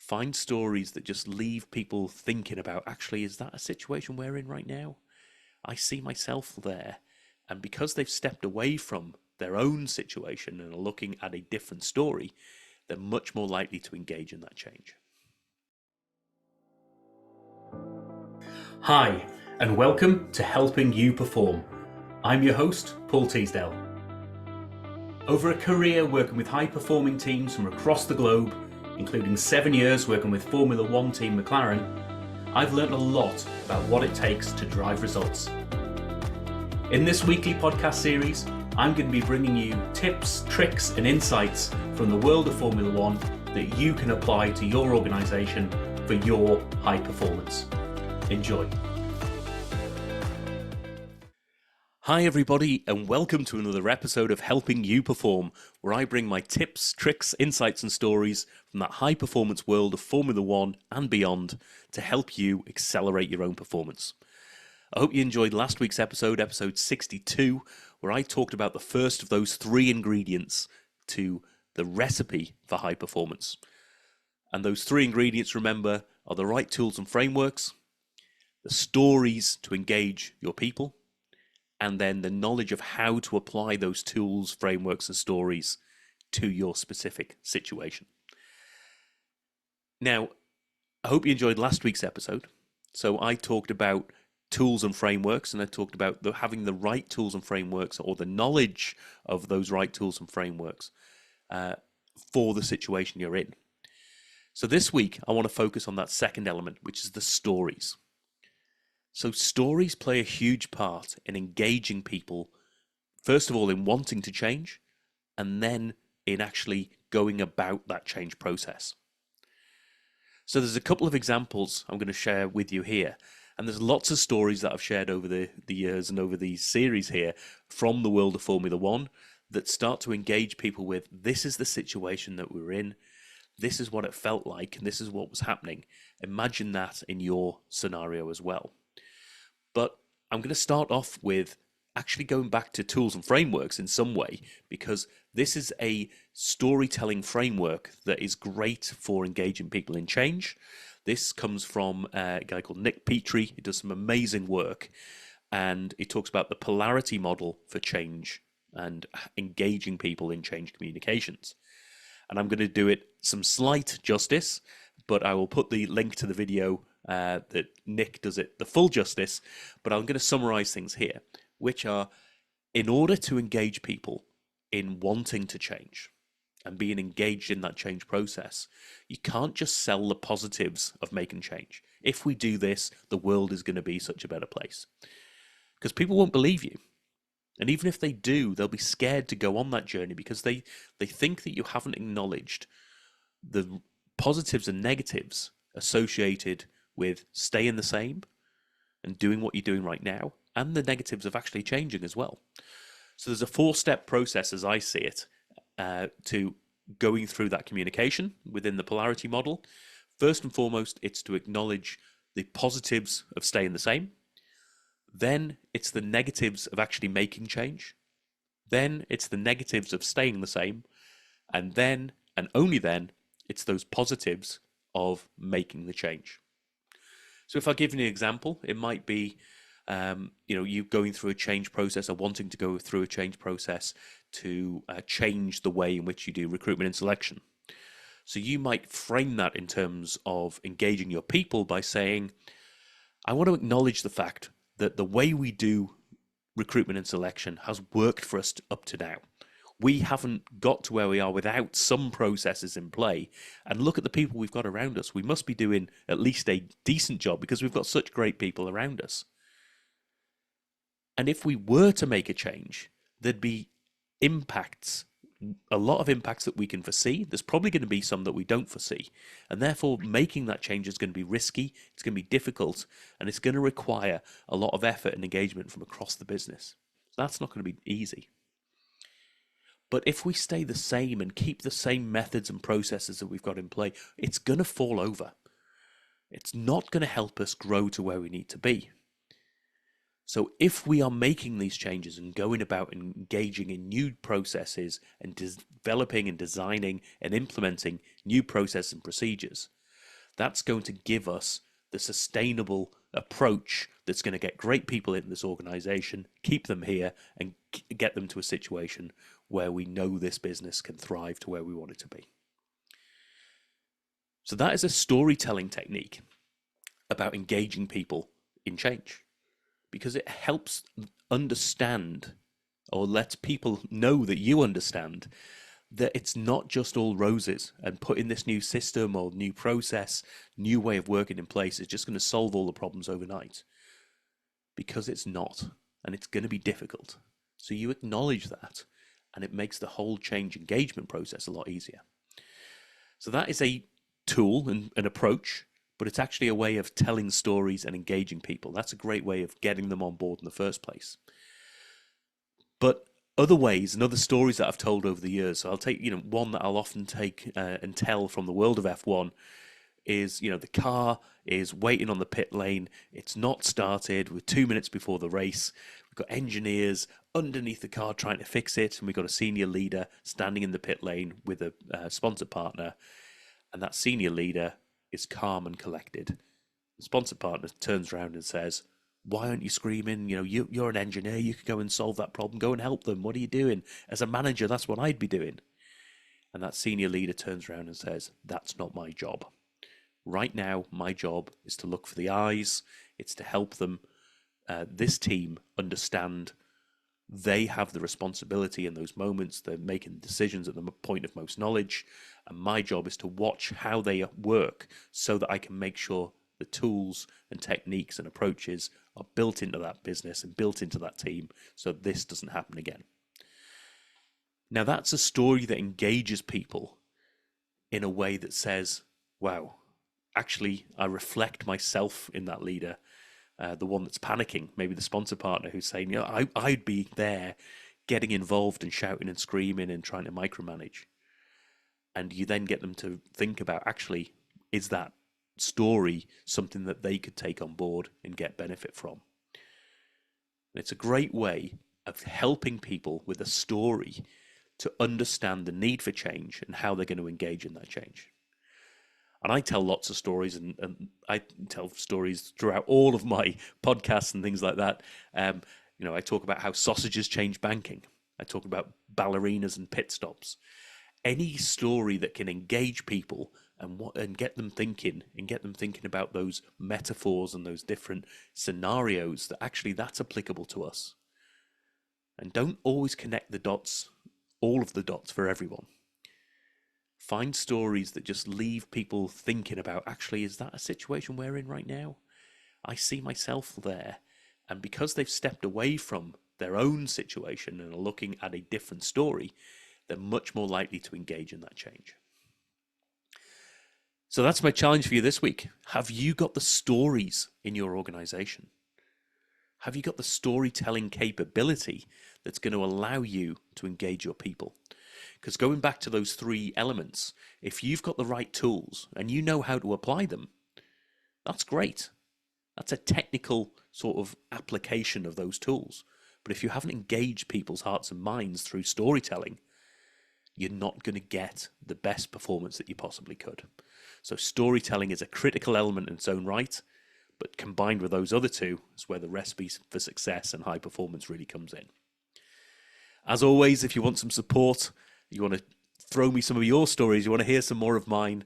Find stories that just leave people thinking about, actually, is that a situation we're in right now? I see myself there. And because they've stepped away from their own situation and are looking at a different story, they're much more likely to engage in that change. Hi, and welcome to Helping You Perform. I'm your host, Paul Teasdale. Over a career working with high-performing teams from across the globe, including 7 years working with Formula One team McLaren, I've learned a lot about what it takes to drive results. In this weekly podcast series, I'm going to be bringing you tips, tricks, and insights from the world of Formula One that you can apply to your organisation for your high performance. Enjoy. Hi everybody, and welcome to another episode of Helping You Perform, where I bring my tips, tricks, insights and stories from that high performance world of Formula One and beyond to help you accelerate your own performance. I hope you enjoyed last week's episode 62, where I talked about the first of those 3 ingredients to the recipe for high performance. And those 3 ingredients, remember, are the right tools and frameworks, the stories to engage your people, and then the knowledge of how to apply those tools, frameworks, and stories to your specific situation. Now, I hope you enjoyed last week's episode. So I talked about tools and frameworks, and I talked about having the right tools and frameworks, or the knowledge of those right tools and frameworks for the situation you're in. So this week, I want to focus on that second element, which is the stories. So stories play a huge part in engaging people, first of all, in wanting to change, and then in actually going about that change process. So there's a couple of examples I'm going to share with you here. And there's lots of stories that I've shared over the years and over these series here from the world of Formula One that start to engage people with, this is the situation that we're in, this is what it felt like, and this is what was happening. Imagine that in your scenario as well. But I'm going to start off with actually going back to tools and frameworks in some way, because this is a storytelling framework that is great for engaging people in change. This comes from a guy called Nick Petrie. He does some amazing work, and he talks about the polarity model for change and engaging people in change communications. And I'm going to do it some slight justice, but I will put the link to the video that Nick does it the full justice, but I'm going to summarize things here, which are, in order to engage people in wanting to change and being engaged in that change process, you can't just sell the positives of making change. If we do this, the world is going to be such a better place. Because people won't believe you. And even if they do, they'll be scared to go on that journey because they think that you haven't acknowledged the positives and negatives associated with staying the same and doing what you're doing right now, and the negatives of actually changing as well. So there's a 4-step process, as I see it, to going through that communication within the polarity model. First and foremost, it's to acknowledge the positives of staying the same. Then it's the negatives of actually making change. Then it's the negatives of staying the same. And then, and only then, it's those positives of making the change. So if I give you an example, it might be, you going through a change process or wanting to go through a change process to change the way in which you do recruitment and selection. So you might frame that in terms of engaging your people by saying, I want to acknowledge the fact that the way we do recruitment and selection has worked for us up to now. We haven't got to where we are without some processes in play. And look at the people we've got around us. We must be doing at least a decent job because we've got such great people around us. And if we were to make a change, there'd be impacts, a lot of impacts that we can foresee. There's probably going to be some that we don't foresee. And therefore, making that change is going to be risky, it's going to be difficult, and it's going to require a lot of effort and engagement from across the business. So that's not going to be easy. But if we stay the same and keep the same methods and processes that we've got in play, it's going to fall over. It's not going to help us grow to where we need to be. So if we are making these changes and going about and engaging in new processes and developing and designing and implementing new processes and procedures, That's going to give us the sustainable approach that's going to get great people in this organization, keep them here, and get them to a situation where we know this business can thrive to where we want it to be. So that is a storytelling technique about engaging people in change, because it helps understand, or lets people know that you understand, that it's not just all roses, and putting this new system or new process, new way of working in place is just going to solve all the problems overnight. Because it's not, and it's going to be difficult. So you acknowledge that, and it makes the whole change engagement process a lot easier. So that is a tool and an approach, but it's actually a way of telling stories and engaging people. That's a great way of getting them on board in the first place. But other ways and other stories that I've told over the years, so I'll take, one that I'll often take and tell from the world of F1 is, the car is waiting on the pit lane. It's not started. We're 2 minutes before the race. We've got engineers underneath the car trying to fix it, and we've got a senior leader standing in the pit lane with a sponsor partner, and that senior leader is calm and collected. The sponsor partner turns around and says, "Why aren't you screaming? You're an engineer. You could go and solve that problem. Go and help them. What are you doing? As a manager, that's what I'd be doing." And that senior leader turns around and says, "That's not my job. Right now, my job is to look for the eyes. It's to help them, this team, understand they have the responsibility in those moments. They're making decisions at the point of most knowledge. And my job is to watch how they work so that I can make sure the tools and techniques and approaches are built into that business and built into that team so this doesn't happen again." Now, that's a story that engages people in a way that says, wow, actually, I reflect myself in that leader, the one that's panicking, maybe the sponsor partner who's saying, I'd be there getting involved and shouting and screaming and trying to micromanage. And you then get them to think about, actually, is that story something that they could take on board and get benefit from? And it's a great way of helping people with a story to understand the need for change and how they're going to engage in that change. And I tell lots of stories, and I tell stories throughout all of my podcasts and things like that. I talk about how sausages change banking. I talk about ballerinas and pit stops. Any story that can engage people and get them thinking about those metaphors and those different scenarios, that actually that's applicable to us. And don't always connect the dots, all of the dots for everyone. Find stories that just leave people thinking about, actually, is that a situation we're in right now? I see myself there. And because they've stepped away from their own situation and are looking at a different story, they're much more likely to engage in that change. So that's my challenge for you this week. Have you got the stories in your organization? Have you got the storytelling capability that's going to allow you to engage your people? Because going back to those three elements, if you've got the right tools and you know how to apply them, that's great. That's a technical sort of application of those tools. But if you haven't engaged people's hearts and minds through storytelling, you're not going to get the best performance that you possibly could. So storytelling is a critical element in its own right, but combined with those other two is where the recipe for success and high performance really comes in. As always, if you want some support, you want to throw me some of your stories, you want to hear some more of mine,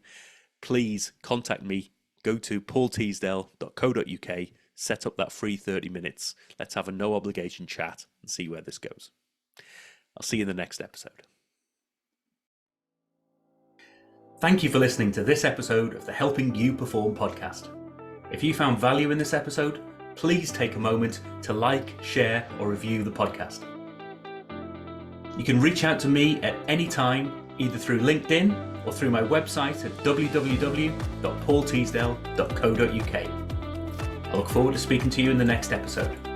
please contact me. Go to paulteasdale.co.uk, set up that free 30 minutes. Let's have a no obligation chat and see where this goes. I'll see you in the next episode. Thank you for listening to this episode of the Helping You Perform podcast. If you found value in this episode, please take a moment to like, share, or review the podcast. You can reach out to me at any time, either through LinkedIn or through my website at www.paulteasdale.co.uk. I look forward to speaking to you in the next episode.